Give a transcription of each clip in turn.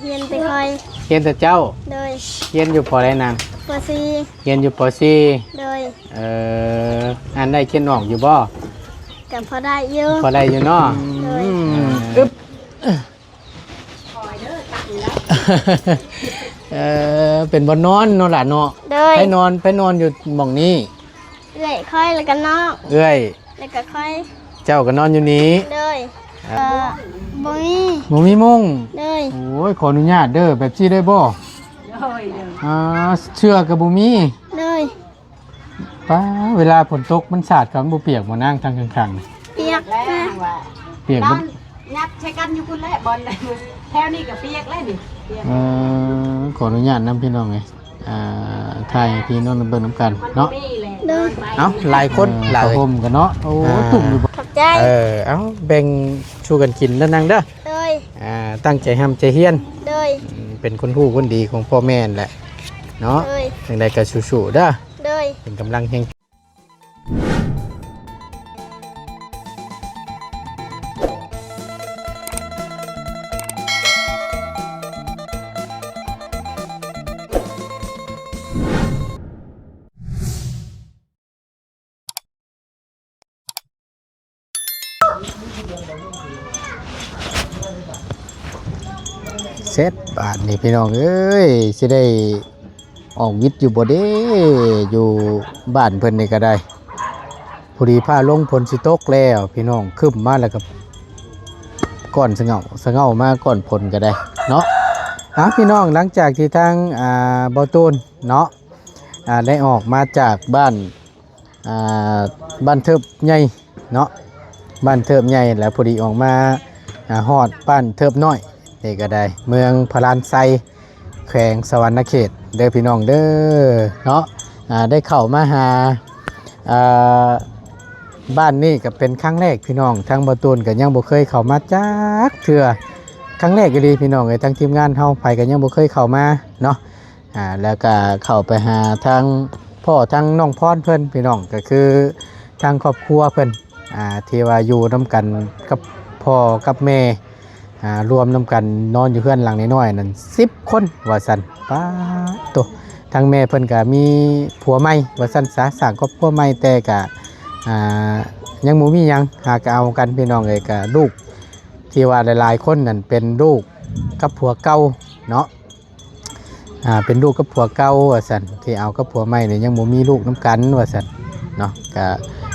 เฮียนแต่คอย เฮียนแต่เจ้า โดย เฮียนอยู่ปอใดนาง ปซี เฮียนอยู่ปอซี โดย อ่านได้เขียนออกอยู่บ่ กับพอได้เยอะ พอได้อยู่เนาะ โดย อึ๊บเป็นบ่นอนเนาะล่ะเนาะ โดย ไปนอนอยู่หม่องนี้ เอื้อยคอยแล้วก็นอก เอ้ย แล้วก็คอย เจ้าก็นอนอยู่นี้ โดยบ่มี บ่มีมุ้ง โดย โอ้ยขออนุญาตเด้อแบบซี่ได้บ่เชื่อกับบ่มี โดย ป้าเวลาฝนตกมันสาดกับมันบ่เปียกบ่นั่งทางข้างๆนี่ เปียก แล้ว นะ ว่า เปียก น บ่ อนยัดใช้กันอยู่คุณแหละบอลเลยแถวนี้ก็เปียกแล้วนี่เปียก ขออนุญาตนํพี่น้องไงถ่ายให้พี่น้องเบิ่งนํกันเนาะ มีแหละ โดย เอ้าหลายคนหลาย ผ้าห่มกันเนาะโอ้ตุ่มอยู่บ่ ขอบใจ เอ้าแบ่งชูกันกินแล้วนางเด้อ โดย ตั้งใจทำใจเฮียน โดย เป็นคนฮู้คนดีของพ่อแม่นั่นแหละเนาะ โดย จังใดก็สู้ๆเด้อ โดย เป็นกำลังแห่งเสร็จบาทนี่พี่น้องเอ้ยสิได้ออกวิทย์อยู่บ่เด้อยู่บ้านเพิ่นนี่ก็ได้พอดีผ้าลงฝนสิตกแล้วพี่น้องคึมมาแล้วก็ก่อนสะเงามาก่อนฝนก็ได้เนาะพี่น้องหลังจากที่ทางบ่ตูนเนาะได้ออกมาจากบ้านบ้านเทิบใหญ่เนาะบ้านเทิบใหญ่แล้วพอดีออกมาฮอดบ้านเทิบน้อยนี่ก็ได้เมืองพารานไซแขวงสวรรณเขตเด้อพี่น้องเด้อเนาะได้เข้ามาหาบ้านนี่ก็เป็นครั้งแรกพี่น้องทางบ่ตูนก็ยังบ่เคยเข้ามาจักเทื่อครั้งแรกก็ดีพี่น้องเอ้ยทั้งทีมงานเฮาไปก็ยังบ่เคยเข้ามาเนาะแล้วก็เข้าไปหาทางพ่อทางน้องพรเพิ่นพี่น้องก็คือทางครอบครัวเพิ่นที่ว่าอยู่นํกันกับพ่อกับแม่รวมนํกันนอนอยู่เพื่อนหลังน้อยๆนั่น10 คนว่าซั่นป้าตัวทางแม่เพิ่นก็มีผัวใหม่ว่าซั่นสร้างครอบครัวใหม่แต่ก็ยังบ่มีหยังหากเอากันพี่น้องเอ้ยก็ลูกที่ว่าหลายๆคนนั่นเป็นลูกกับผัวเก่าเนาะเป็นลูกกับผัวเก่าว่าซั่นที่เอากับผัวใหม่นี่ยังบ่มีลูกนํกันว่าซั่นเนาะก็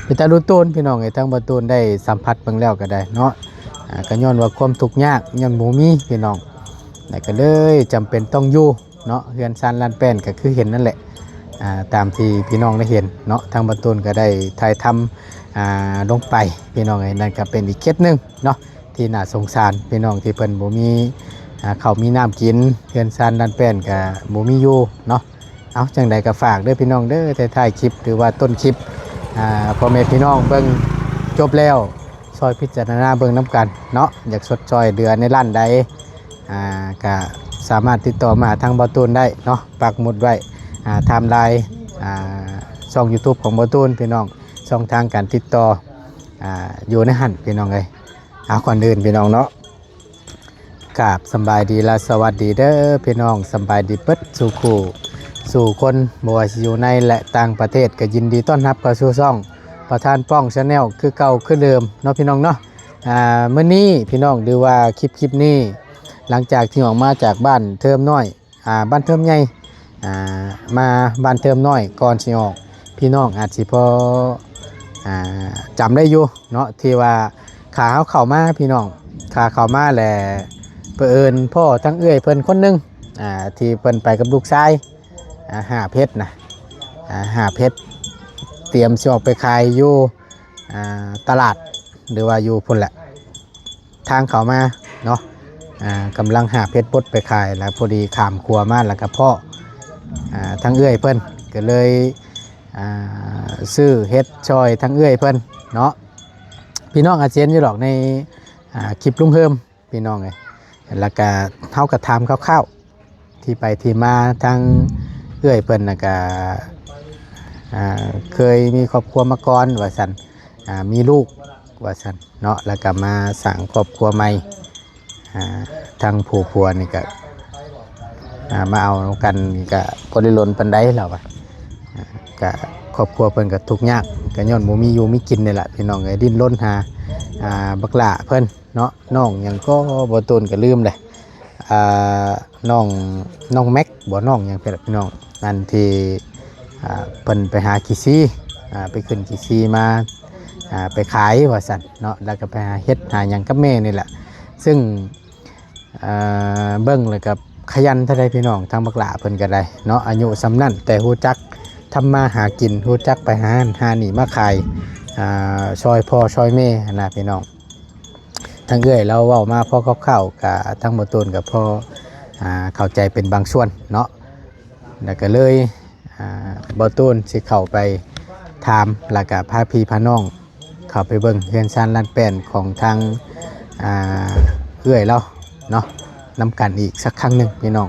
เป็นตารู้ต้นพี่น้องเอ้ยทางบ่ต้นได้สัมผัสเบิ่งแล้วก็ได้เนาะก็ย้อนว่าความทุกข์ยากย้อนบ่มีพี่น้องแต่ก็เลยจำเป็นต้องอยู่เนาะเฮือนซานลานแป้นก็คือเห็นนั่นแหละตามที่พี่น้องได้เห็นเนาะทางบ่ต้นก็ได้ถ่ายทำลงไปพี่น้องเอ้ยนั่นก็เป็นอีกเคสหนึงเนาะที่น่าสงสารพี่น้องที่เพิ่นบ่มีข้าวมีน้ำกินเฮือนซานลานแป้นก็บ่มีอยู่เนาะเอาจังใดก็ฝากเด้อพี่น้องเด้อท้ายคลิปหรือว่าต้นคลิปพ่อแม่พี่น้องเบิ่งจบแล้วซอยพิจารณาเบิ่งน้ำกันเนาะอยากสดจอยเดือนในร้านใดก็สามารถติดต่อมาทางบ่ตูนได้เนาะปักหมุดไว้ไทม์ไลน์ช่อง YouTube ของบ่ตูนพี่น้องช่องทางการติดต่ออยู่ในหันพี่น้องเลยเอาก่อนอื่นพี่น้องเนาะกราบสำบายดีและสวัสดีเด้อพี่น้องสำบายดีเปิดสู่คู่สู่คนบ่ว่าสิอยู่ในและต่างประเทศก็ยินดีต้อนรับเข้าสู่ช่องประธานป้องชาแนลคือเก่าคือเดิมเนาะพี่น้องเนาะมื้อนี้พี่น้องดูว่าคลิปนี้หลังจากที่ออกมาจากบ้านเทิมน้อยบ้านเทิมใหญ่มาบ้านเทิมน้อยก่อนสิออกพี่น้องอาจสิพอจำได้อยู่เนาะที่ว่าขาเข้ามาพี่น้องขาเข้ามาแหละเพิ่นพ่อทั้งเอื้อยเพิ่นคนหนึงที่เพิ่นไปกับลูกชายหาเพชรนะหาเพชรเตรียมสิออกไปขายอยู่ตลาดหรือว่าอยู่พุ่นแหละทางเข้ามาเนาะกำลังหาเพชรบดไปขายแล้วพอดีขามครัวมาแล้วก็พ่อทั้งเอื้อยเพิ่นก็เลยซื้อเฮ็ดชอยทั้งเอื้อยเพิ่นเนาะพี่น้องอาเจียนอยู่หรอกในคลิปลุงเฮิมพี่น้องไงแล้วก็เท่ากับทำคร่าวๆที่ไปที่มาทั้งเอื้อยเพิ่นนะก็เคยมีครอบครัวมาก่อนว่าซั่นมีลูกว่าซั่นเนาะแล้วก็มาสั่งครอบครัวใหม่ทางผัวนี่ก็ มาเอากันก็บ่ได้ล้นปานใดแล้วว่าก็ครอบครัวเพิ่นก็ทุกข์ยากก็ย้อนบ่มีอยู่มีกินนี่แหละพี่น้องเอ้ยดิ้นรนหาบักหล้าเพิ่นเนาะน้องหยังก็บ่ตูนก็ลืมเลยน้องแม็กบ่น้องหยังเพิ่นพี่น้องนั่นที่เพิ่นไปหาขี้ซีไปขึ้นขี้ซีมาไปขายว่าซั่นเนาะแล้วก็ไปหาเฮ็ดหาหยังกับแม่นี่แหละซึ่งเบิ่งแล้วก็ขยันเท่าใดพี่น้องทางบักหล้าเพิ่นก็ได้เนาะอายุส่ำนั้นแต่ฮู้จักทำมาหากินฮู้จักไปหานี่มาขายซอยพ่อซอยแม่นะพี่น้องทั้งเอื้อยเราเว้ามาพ่อคร่าวๆกับทั้งบ่ตูนกับพ่อเข้าใจเป็นบางส่วนเนาะแล้วก็เลยบ่ตูนสิเข้าไปถามแล้วก็พาพี่พาน้องเข้าไปเบิ่งเฮือนซ่านลานแป้นของทางเอื้อยเราเนาะนำกันอีกสักครั้งหนึ่งพี่น้อง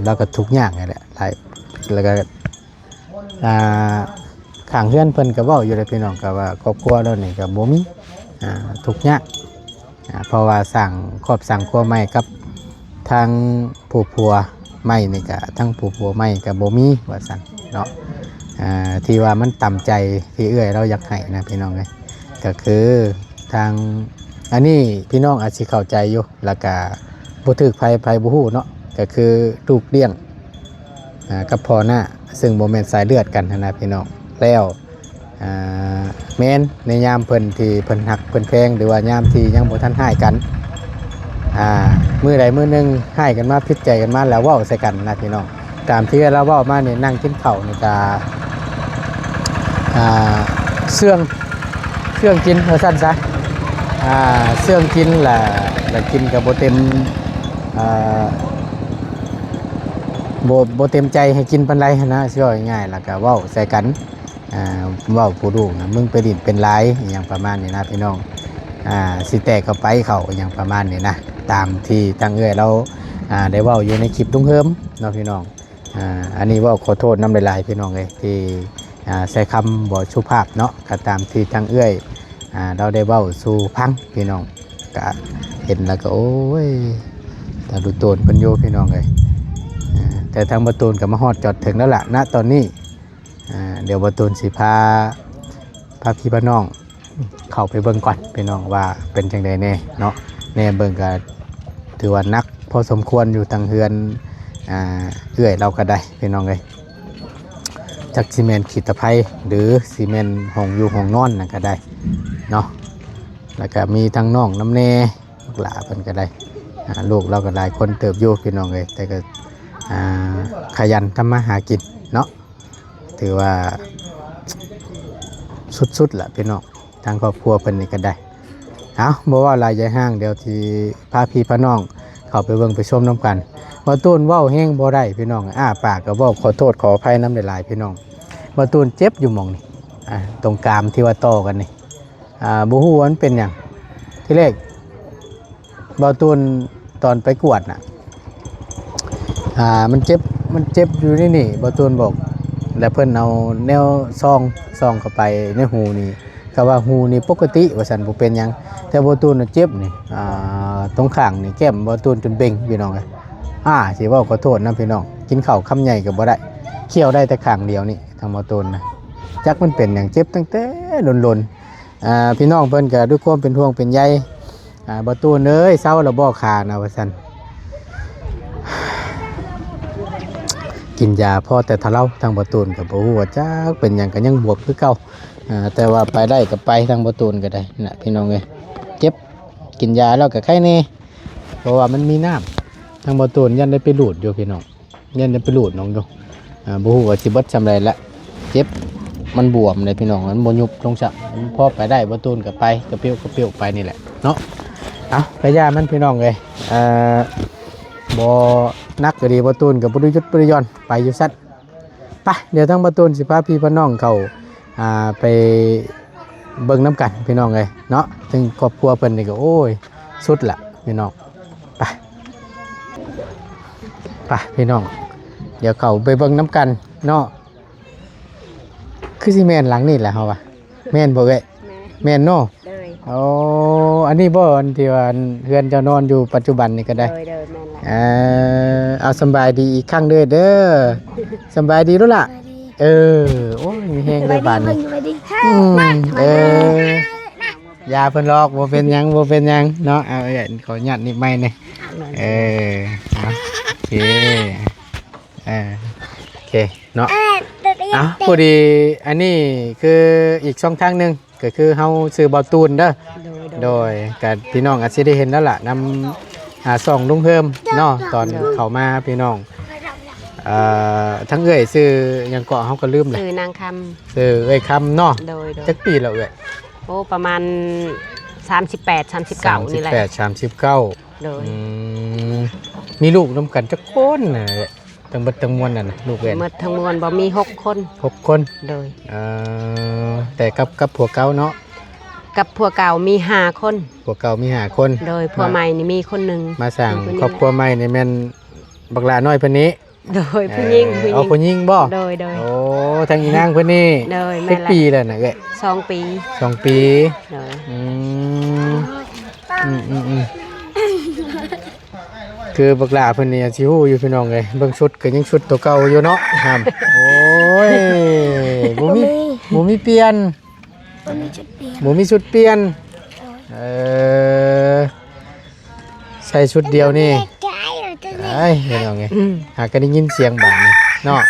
แล้วก็ทุกอย่างนี่แหละแล้วก็ข้างเฮือนเพิ่นก็เว้าอยู่เลยพี่น้องก็ว่าครอบครัวเรานี่ก็บ่มีทุกอย่างเพราะว่าสั่งครอบสั่งครัวใหม่กับทางผู้ผัวใหม่นี่ก็ทั้งผู้ผัวใหม่ก็บ่มีว่าซั่นเนาะที่ว่ามันต่ำใจที่เอื้อยเราอยากให้นะพี่น้องเอ้ยก็คือทางอันนี้พี่น้องอาจสิเข้าใจอยู่แล้วก็บ่ถึกไผบ่ฮู้เนาะก็คือลูกเลี้ยงกับพ่อหน้าซึ่งบ่แม่นสายเลือดกันนะพี่น้องแล้วแม่นในยามเพิ่นที่เพิ่นหักเพิ่นแพงหรือว่ายามที่ยังบ่ทันหายกันมื้อใดมื้อหนึงหายกันมาผิดใจกันมาแล้วเว้าใส่กันนะพี่น้องตามที่เราเว้ามานี่นั่งกินข้าวนี่ก็เสื่องกินว่าซั่นซะเสื่องกินแล้วกินก็บ่เต็มบ่เต็มใจให้กินปานใดนะสิว่าง่ายๆแล้วก็เว้าใส่กันเว้าผู้ลูกนะมึงไปดินเป็นไรอย่างประมาณนี้นะพี่น้องสิแตกเข้าไปเขาอย่างประมาณนี้นะตามที่ตั้งเอื้อยเราได้เว้าอยู่ในคลิปลุงเฮิมเนาะพี่น้องอันนี้เว้าขอโทษน้ำหลายๆพี่น้องเลยที่ใช้คำบ่สุภาพเนาะก็ตามที่ตั้งเอื้อยเราได้เว้าสู่พังพี่น้องก็เห็นแล้วก็โอ้ยแต่ดูโตนเพิ่นโยพี่น้องเลยแต่ทางบ่ตูนก็มาฮอดจอดถึงแล้วล่ะณตอนนี้เดี๋ยวบ่ตูนสิพาพี่พาน้องเข้าไปเบิ่งก่อนพี่น้องว่าเป็นจังได๋แน่เนาะแน่เบิ่งก็ถือว่านักพอสมควรอยู่ทางเฮือนเอื้อยเราก็ได้พี่น้องเอ้ยจักซีเมนต์ขีดตะไคร้หรือซีเมนต์ห้องอยู่ห้องนอนนั่นก็ได้เนาะแล้วก็มีทางน้องน้ำแน่ลูกหลานเพิ่นก็ได้ลูกเราก็หลายคนเติบอยู่พี่น้องเอ้ยแต่ก็ขยันทำมาหากินเนาะถือว่าสุดๆแหละพี่น้องทางครอบครัวเพิ่นนี่ก็ได้เอาบ่ว่าหลายใหญ่ห้างเดี๋ยวที่พาพี่พาน้องเข้าไปเบิ่งไปชมน้ำกันบ่ตูนเว้าแห้งบ่ได้พี่น้องปากก็เว้าขอโทษขออภัยน้ำหลายๆพี่น้องบ่ตูนเจ็บอยู่หม่องนี่ตรงกรามที่ว่าต่อกันนี่บ่ฮู้ว่ามันเป็นหยังที่แรกบ่ตูนตอนไปกวดน่ะมันเจ็บอยู่นี่บ่ตูนบอกแล้วเพิ่นเอาแนวซองเข้าไปในหูนี่ก็ว่าหูนี่ปกติว่าซั่นบ่เป็นหยังแต่บ่ตูนเจ็บนี่ตรงข้างนี่แก้มบ่ตูนจนเบ่งพี่น้องสิเว้าขอโทษนะพี่น้องกินข้าวคำใหญ่ก็บ่ได้เคี้ยวได้แต่ข้างเดียวนี่ทางบ่ตูนนะจักมันเป็นหยังเจ็บตั้งแต่ลนๆพี่น้องเพิ่นก็ด้วยความเป็นห่วงเป็นใยบ่ตูนเอ้ยเซาแล้วบ่ขานะว่าซั่นกินยาพอแต่ทะเลาทางบ่ตูนก็บ่ฮู้ว่าจักเป็นหยังก็ยังบวกคือเก่าแต่ว่าไปได้ก็ไปทางบ่ตูนก็ได้น่ะพี่น้องเอ้ยเจ็บกินยาแล้วก็ไข้แน่เพราะว่ามันมีน้ำทางบ่ตูนยันได้ไปหลูดอยู่พี่น้องยันได้ไปหลูดน้องอยู่บ่ฮู้ว่าสิเบิดซำใดละเจ็บมันบวมเลยพี่น้องมันบ่ยุบลงซะพอไปได้บ่ตูนก็ไปกระเปี้ยวไปนี่แหละเนาะเอาพยามันพี่น้องเอ้ยบ่นักก็ดีบ่ตูนกับบ่ได้ยุดบ่ได้ย่อนไปอยู่ซัดไปเดี๋ยวทั้งบ่ตูนสิพาพี่พาน้องเข้าไปเบิ่งน้ำกันพี่น้องเอ้ยเนาะถึงครอบครัวเพิ่นนี่ก็โอ้ยสุดละพี่น้องไปพี่น้องเดี๋ยวเข้าไปเบิ่งน้ำกันเนาะคือสิแม่นหลังนี่แหละเฮาว่าแม่นบ่เอ้ยแม่นเนาะอันนี้บ่อันที่ว่าเฮือนเจ้านอนอยู่ปัจจุบันนี่ก็ได้ เอาสำบายดีอีกครั้งเด้อเด้อสำบายดีแล้วล่ะโอ้ยมีแฮงได้บาดนี่ยาเพิ่นลอกบ่เป็นหยังบ่เป็นหยังเนาะเอาขออนุญาตนิดใหม่นี่เอาโอเคโอเคเนาะพอดีอันนี้คืออีกช่องทางหนึงก็คือเฮาซื้อบ่ตูนเด้อโดยกับพี่น้องอาจสิได้เห็นแล้วล่ะนำหาส่องลุงเพิ่มเนาะตอนเข้ามาพี่น้องทั้งเอ้ยซื้อหยังเกาะเฮาก็ลืมเลย คือนางค ซื้อเอ้ยคำเนาะ ำโดย จักปีแล้วเอ้ย โอ้ประมาณ38 39นี่แหละ 39 โดย มีลูกนำกันจักคนน่ะตั้งเบิดตั้งมวลน่ะนะลูกเอ้ย หมดทั้งมวลบ่มี6คน 6 คน โดย แต่กับผัวเก่าเนาะ กับผัวเก่ามี5คน ผัวเก่ามี5 คน โดยผัวใหม่นี่มีคนหนึง มาสร้างครอบครัวใหม่นี่แม่นบักหลาน้อยเพิ่นนี้ โดยผู้หญิง เอาผู้หญิงบ่ โดย โอ้ทางอีนางเพิ่นนี่ โดย เป็ แม่ น ละ ปีแล้วน่ะเอ้ย 2 ปี 2 ปี โดย คือบักหลาเพิ่นนี่สิฮู้อยู่พี่น้องเอ้ยเบิ่งชุดก็ยังชุดตัวเก่าอยู่เนาะครับโอ้ยบ่มีเปลี่ยนบ่มีชุดเปลี่ยนใส่ชุดเดียวนี่ไอ้พี่น้องเอ้ยหากก็ได้ยินเสียงบังเนาะ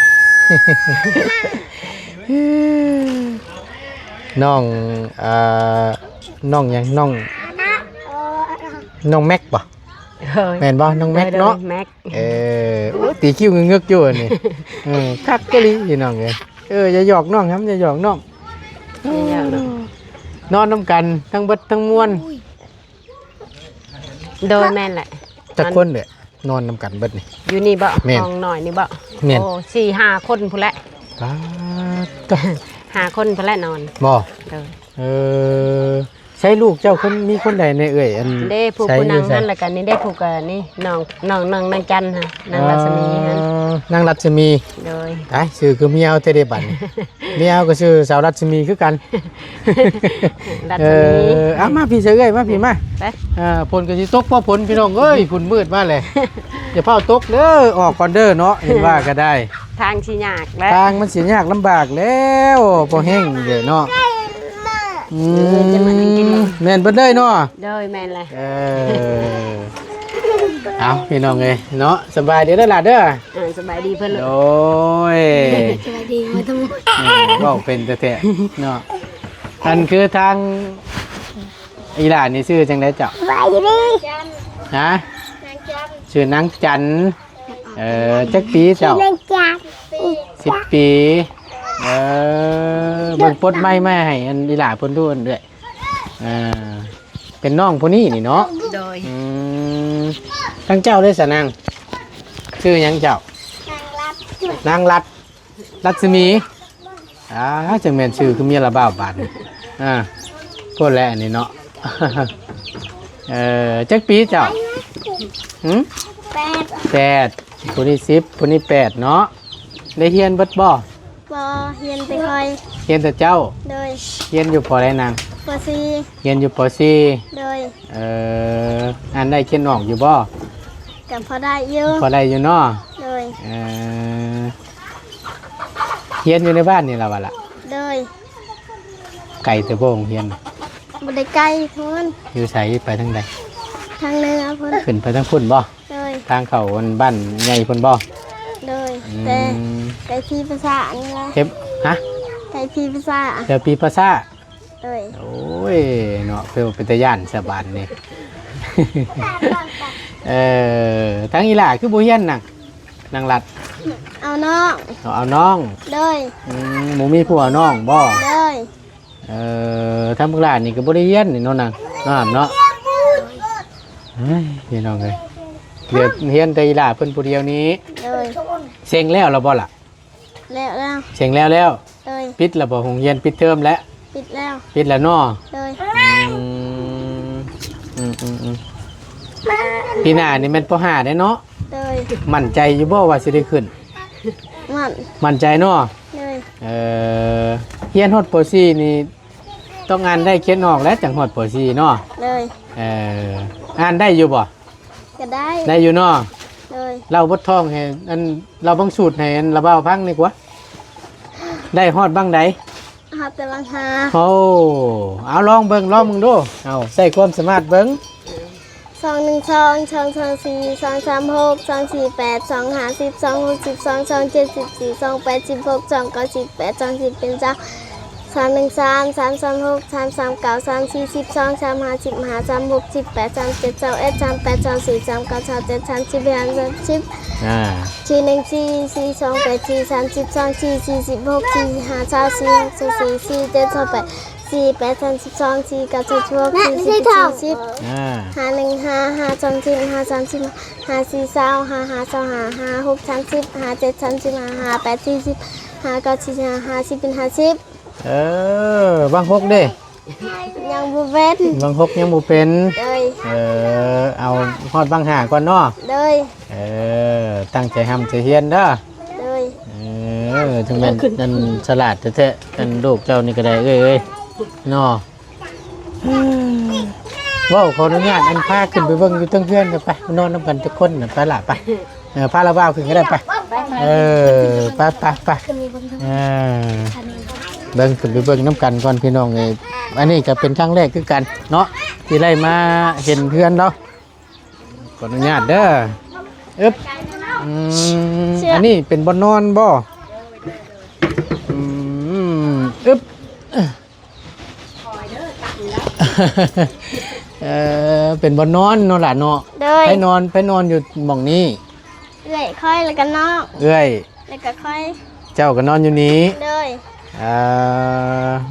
น้องน้องหยังน้องแม็กป่ะ แม่นบ่น้องแม็กเนาะ แม็ก ตีคิ้วงึกๆอยู่นี่คักกะลิพี่น้องเอ้ยอย่าหยอกน้องครับอย่าหยอกน้องนอนน้ำกันทั้งเบิดทั้งมวล โดยแม่นแหละ จักคนเด้อนอนน้ำกันเบิดนี่ อยู่นี่บ่ แม่น ห้องหน่อยนี่บ่ แม่น โอ้4-5 คนพุ่นแหละ ป๊าด 5 คนพุ่นแหละนอน บ่ โดย ใช้ลูกเจ้าคนมีคนใดในเอ่ยอัน ได้ผู้ ใช้ ผู้ อ นั่ ยู่ ง ไส นั่นแล้วกันนี่ได้ผู้กันนี่น้องนางจันทร์ฮะนางรัศมีฮะ นางรัศมี โดย ไอ้ชื่อคือเมียเอาเทเดบัน เมียเอาก็ชื่อสาวรัศมีคือกัน รัศมี เอามาพี่เฉยมาพี่มา ไป ผลก็สิตกพอผลพี่น้องเอ้ยฝนมืดมาเลยอย่าเผาตกเด้อออกก่อนเด้อเนาะเห็นว่าก็ได้ ทางสิยากแล้ว ทางมันสิยากลำบากแล้วพอแห้งเด้อเนาะแม่นเบิดเลยเนาะ โดยแม่นเลย เอาพี่น้องเอ้ยเนาะสบายดีเด้อล่ะเด้อ สบายดีเพิ่นลูก โอ้ย สวัสดีมาทั้งหมด เว้าเป็นแท้ๆเนาะอันคือทางอีหลานนี่ชื่อจังได๋เจ้า สวัสดี ฮะ นางจัน ชื่อนางจันทร์จักปีเจ้า นางจัน 10 ปีเบิ่งปลดไม้มาให้อันอีหลาเพิ่นดูอันเด้อเป็นน้องผู้นี้นี่เนาะ โดย ทั้งเจ้าได้สะนางชื่อหยังเจ้า นางรับ นางรัศมีจังแม่นชื่อคือเมียละบ่าวบาดนี่พูดแล้วอันนี้เนาะ จักปีเจ้าหืม 8ผู้นี้10ผู้นี้8เนาะได้เฮียนเบิดบ่ บอเฮียนไปคอย เฮียนแต่เจ้า โดย เฮียนอยู่ปอใดนาง ปอซี เฮียนอยู่ป โดย .4 อ่านได้เขียนออกอยู่บ่ กับพอได้เยอะ พอได้อยู่เนาะ โดย เฮียนอยู่ในบ้านนี่ล่ะว่าล่ะ โดย ไก่ตะโบงเฮียน บไดไกลพ้น อยู่ไสไปทางใด ทางเนื้อพ้น ขึ้นไปทางพุ่นบ่ โดย ทางเข้าบ้านใหญ่พุ่นบ่ โดย อื แต่ ม ไก่พีภาษานี่ละ เก็บฮะ ไก่พีภาษา เดี๋ยวปีภาษา โดย โอ้ยเนาะเป็นตาย่านสบานนี่ ทางอีหล่าคือบ่เฮียนนางรัด เอาน้อง เอาน้อง โดย หมูมีผัวน้องบ่ โดย ทางพวกหลานนี่ก็บ่ได้เฮียนนี่เนาะนางเนาะเฮ้ยพี่น้องเอ้ยเดี๋ยวเฮียนแต่อีหล่าเพิ่นผู้เดียวนี้ โดย เซ็งแล้วบ่ล่ะ แล้วแล้ว เซ็งแล้ว โดย ปิดแล้วบ่โรงเรียนปิดเทอมแล้ว ปิดแล้ว ปิดแล้วเนาะ โดย ปีหน้านี่แม่นป .5 ได้เนาะ โดย มั่นใจอยู่บ่ว่าสิได้ขึ้น มัน มั่นใจเนาะ โดย เฮียนฮอดป .4 นี่ต้องอ่านได้เขียนออกแล้วจังฮอดป .4 เนาะ โดย อ่านได้อยู่บ่ ก็ได้ ได้อยู่เนาะ โ เราบดท้องให้อันเราบังสูตรให้อันระเบ้าพังนี่กว่าได้ฮอดบ้างใด หอบแต่บางหา โอ้เอาลองเบิ่งลองมึงดูเอาใส่ความสามารถเบิ่ง 212 234 235 237 14 284 290 291 292 293 210 อ่า 4 1 4 4 2 8 4 30 2 4 46 4 5 4 4 4 4 7 2 8 4 8 32 4 9 36 40 อ่า 5 1 5 5 2 10 5 30 5 4 20 5 5 25 5 6 30 5 7 30 5 8 40 5 9 45 50เป็น50บางฮกเด้ ยังบ่เป็น บางฮกยังบ่เป็น เลย เอาฮอดบางหาก่อนเนาะ เลย ตั้งใจทำใจเฮียนเด้อ เลย ถึงแม่นนั่นฉลาดแท้ๆนั่นลูกเจ้านี่ก็ได้เอ้ยเนาะว้าวขออนุญาตอันพาขึ้นไปเบิ่งอยู่เทั้งเพื่อนกันไปนอนนำกันทุกคนน่ะไปล่ะไปพาละบ่าวขึ้นก็ได้ไปไปเบิ่งขึ้นไปเบิ่งน้ำกันก่อนพี่น้องเอ้ยอันนี้ก็เป็นครั้งแรกคือกันเนาะที่ได้มาเห็นเพื่อนเนาะขออนุญาตเด้ออันนี้เป็นบ่นอนบ่เป็นบ่นอนเนาะล่ะเนาะ เลย ไปนอนอยู่หม่องนี้ เลยค่อยแล้วก็นอก เอ้ย แล้วก็ค่อย เจ้าก็นอนอยู่นี้ เลย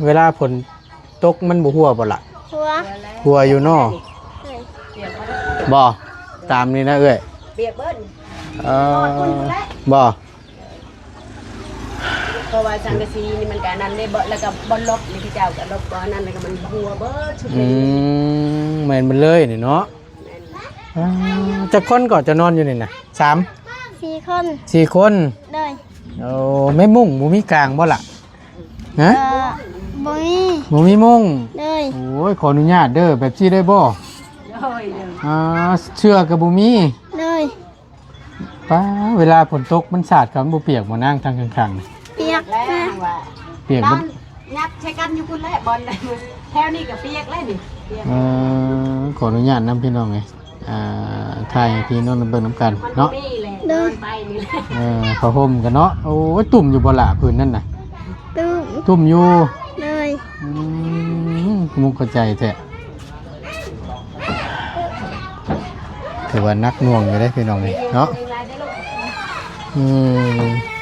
เวลาฝนตกมันบ่หัวบ่ล่ะ หัว หัวอยู่เนาะ เลย บ่ตามนี้นะเอ้ย เบียกเบิ้ล บ่ เพราะว่าสังกะสีนี่มันก็อันนั้นได้บ่แล้วก็บ่ลบนี่พี่เจ้าก็ลบบ่อันนั้นแล้วก็มันหัวเบิดชุดเลย แม่นมันเลยนี่เนาะจะคนก็จะนอนอยู่นี่น่ะ4 คน 4 คน เลย ไม่มุ่งบ่มีกลางบ่ล่ะฮะ บ่มี บ่มีมุ่ง เลย โอ้ยขออนุญาตเด้อแบบซี่ได้บ่ โอ้ย เชื่อกับบ่มี เลย ป้าเวลาฝนตกมันสาดกับมันบ่เปียกบ่นั่งทางข้างๆนี่ เปียก แล้ว นะ ว่า เปียก น บ่ อนงับใช้กันอยู่คุณแหละบอลเลยแถวนี้ก็เปียกแล้วนี่เปียก ขออนุญาตนำพี่น้องไงถ่ายให้พี่น้องเบิ่งน้ำกัน มัน เนาะ มีแหละเดินไปนี่แหละ ผ้าห่มกันเนาะโอ้ยตุ่มอยู่บ่ล่ะพื้นนั่นน่ะ ตุ้ม ตุ่มอยู่ เลย มุกเข้าใจแท้ถือว่านักหน่วงอยู่ได้พี่น้องนี่เนาะ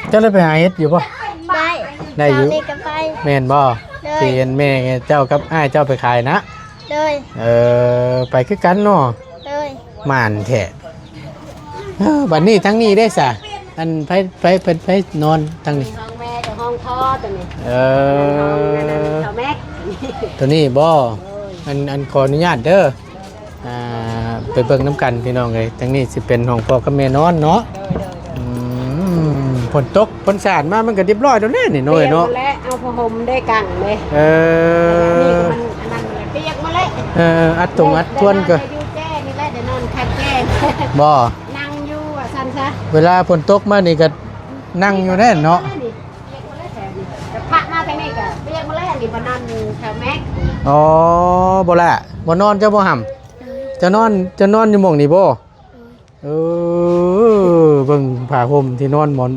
เจ้าเลยไปหาเฮ็ดอยู่ป่ะ ได้ ได้อยู่ เช้านี้ก็ไป แม่นบ่เจียนแม่เจ้ากับอ้ายเจ้าไปขายนะ เลย ไปคือกันเนาะ เลย หม่านแท้บัดนี้ทั้งนี้ได้ซะอันไปนอนทั้งนี้ ห้องแม่กับห้องพ่อตัวนี้ ห้อง นั่นน่ะเจ้าแม็ก ตัวนี้บ่อันขออนุญาตเด้อไปเบิ่งน้ำกันพี่น้องเลยทั้งนี้สิเป็นห้องพ่อกับแม่นอนเนาะฝนตกฝนสาดมามันก็เรียบร้อยแล้วแน่นี่น้อยเนาะ และเอาผ้าห่มได้กังเลยนี่มันอันนั้นเลยเปียกมาเลย อัดตรงอัดทวนก็ อยู่แจ้นี่แหละเดี๋ยวนอนคัดแจ้ บ่ นั่งอยู่อ่ะซันซะ เวลาฝนตกมานี่ก็นั่งอยู่แน่เนาะ พระมาทางนี้ก็เปียกมาเลยอันนี้บ่นอนแถวแม็ก อ๋อบ่ละบ่นอนเจ้าบ่ห่ำจะนอนอยู่หม่องนี่บ่เบิ่งผ้าห่มที่นอนหมอน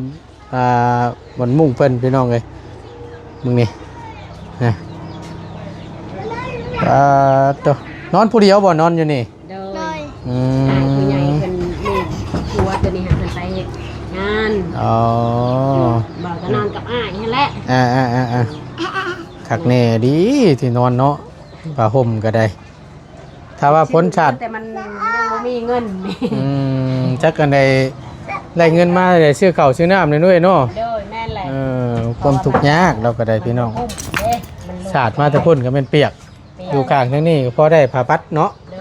หมอนมุ้งเพิ่นพี่น้องเอ้ยมึงนี่นะตัวนอนผู้เดียวบ่นอนอยู่นี่ โด เลย ย ผู้ใหญ่เป็นลูกผัวตัวนี้หาเพิ่นไปเฮ็ดงาน อ๋อ บอกก็นอนกับอ้ายนั่นแหละ คักแน่ดีที่นอนเนาะผ้าห่มก็ได้ถ้าว่าพ้นชาติ แต่มันยังบ่มีเงินนี่ จักกันได้เงินมาได้ซื้อข้าวซื้อน้ำเลยด้วยเนาะ โดยแม่นแหละ ความทุกข์ยากเราก็ได้พี่น้อง อุ้มเด้มันลง ศาสตร์มาแต่พ่นก็เป็นเปียกอยู่ข้างทั้งนี้ก็พอได้ผ้าปัดเนาะ โด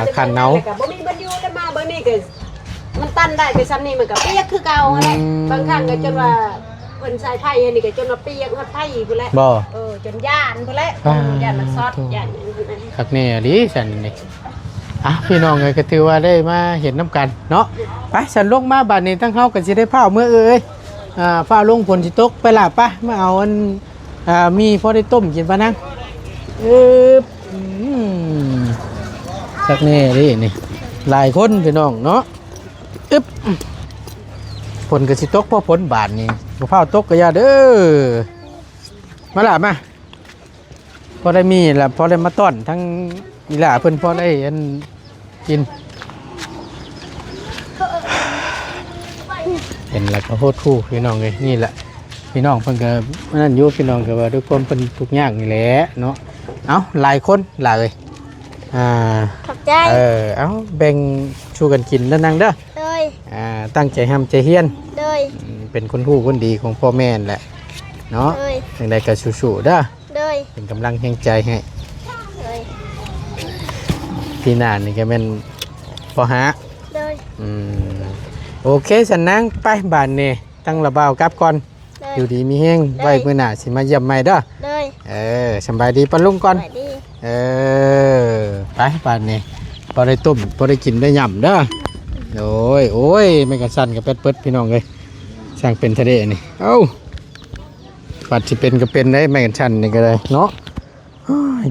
ย ขันเนา ก็บ่มีบันอยู่แล้วมาเบิ่งนี่ก็มันตันได้ไปซ้ำนี่มันก็เปียกคือเก่าแหละบางครั้งก็จนว่าเพิ่นใส่ไผ่อันนี้ก็จนว่าเปียกฮอดไผ่พุ่นแหละ บ่ จนย่านพุ่นแหละย่านมันซอดย่าน คักแน่ดีฉันนี่ อ่ะพี่น้องเอ้ยก็ถือว่าได้มาเห็นน้ำกันเนาะไปฉันลงมาบัดนี้ทั้งเฮาก็สิได้พาเมื่อเอ้ยฟ้าลงฝนสิตกไปล่ะปะมาเอาอันมีพอได้ต้มกินปะนังสักแน่ดินี่หลายคนพี่น้องเนาะอึ๊บฝนก็สิตกเพราะฝนบาดนี่บ่พาตกก็อย่าเด้อมาล่ะมาพอได้มีล่ะพอได้มาต้อนทั้งอีหล่าเพิ่นพอได้อันกินเป็นแล้วก็โคตรคู่พี่น้องเลยนี่แหละพี่น้องเพิ่นก็นั่นอยู่พี่น้องก็ว่าด้วยความเพิ่นทุกอย่างนี่แหละเนาะเอาหลายคนหลายเลยขอบใจเอาแบ่งชูกันกินแล้วนั่งเด้อเลยตั้งใจทำใจเฮียนเลยเป็นคนผู้คนดีของพ่อแม่แหละเนาะอย่างใดก็สู้ๆเด้อเลยเป็นกำลังแห่งใจให้พี่นานนี่ก็เป็นพอหาโอเคฉันนั่งไปบ้านนี่ตั้งระเบากลับก่อนอยู่ดีมีแห้งไว้เมื่อหน้าสิมาเยี่ยมใหม่เด้อสบายดีปะลุงก่อนไปบ้านนี่พอได้ต้มพอได้กินได้ย่ำเด้อโอ้ยไม่กระสันกับเป็ดเปิดพี่น้องเลยช่างเป็นทะเลนี่เอ้าปัดสิเป็นก็เป็นได้ไม่กระชันนี่ก็เลยเนาะ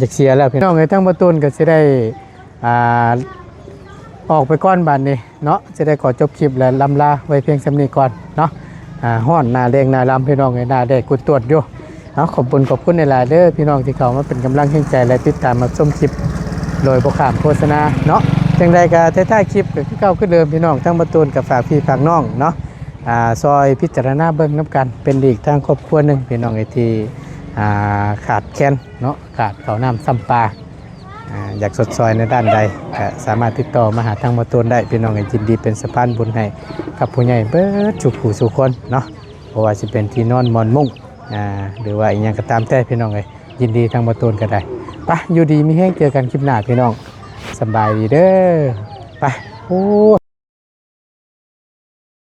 จะเสียแล้วพี่น้องเลยทั้งประตูนก็จะได้ออกไปก้อนบานนี่เนาะจะได้ขอจบคลิปและลำลาไว้เพียงสำนีก่อนเนาะห้อนนาแดงนาลำพี่น้องไอ้นาแดงกุดตรวจอยู่ขอบคุณในหลายเด้อพี่น้องที่เขามาเป็นกำลังแห่งใจและติดตามมาชมคลิปโดยโปรแกรมโฆษณาเนาะจังใดก็ท้ายคลิปก็คือเก่าขึ้นเดิมพี่น้องทั้งประตูนกับฝากพี่ฝากน้องเนาะซอยพิจารณาเบิ้งน้ำกันเป็นอีกทางครอบครัวหนึ่งพี่น้องไอ้ที่ขาดแคลนเนาะขาดเขาน้ำซ้ำปลาอยากสดซอยในด้านใดก็สามารถติดต่อมาหาทางมาตูนได้พี่น้องยินดีเป็นสะพานบุญให้กับผู้ใหญ่เบิดจุกผู้สุคนเนาะเพราะว่าจะเป็นที่นอนมอนมุ้งหรือว่าอีกอย่างก็ตามแต่พี่น้องเลยยินดีทางมาตูนก็ได้ไปอยู่ดีมีแห้งเจอกันคลิปหน้าพี่น้องสบายดีเด้อไปโอ้